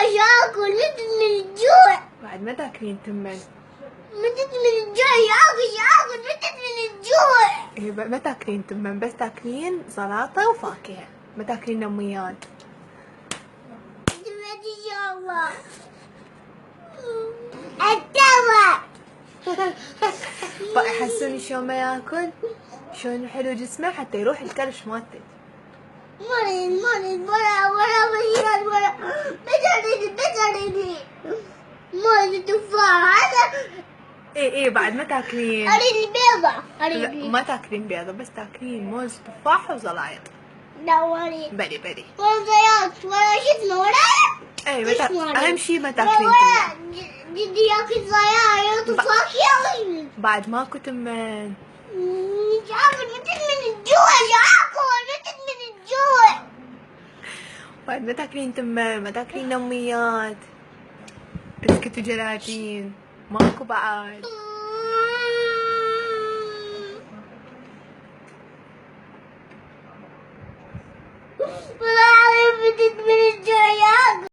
ابغى اكل متت من الجوع. بعد ما تاكلين تمن؟ متت من الجوع اكل متت من الجوع. إيه ما تاكلين تمن، بس تاكلين سلطة وفاكهة، ما تاكلين نميات. تمت ان شاء الله. التوى. يحسوني شلون ما ياكل؟ شلون حلو جسمه حتى يروح الكرش مالته. مريض ورا بتريني مريض تفاح هذا. ايه بعد ما تاكلين؟ اريد البيضة. لا ما تاكلين بيضة، بس تاكلين موز تفاح وزلايط. لا وري بري ولا زيات ولا شو اسمه ولا. ايه اهم شيء ما تاكلين ولا تمن. جدي ياكل زيات وفاكهة. بعد ماكو تمن. مش عارفة متت من الجوع متت من الجوع. بعد ما تاكلين تمن، ما تاكلين نميات، بسكت وجلاتين، ماكو بعد. والله متت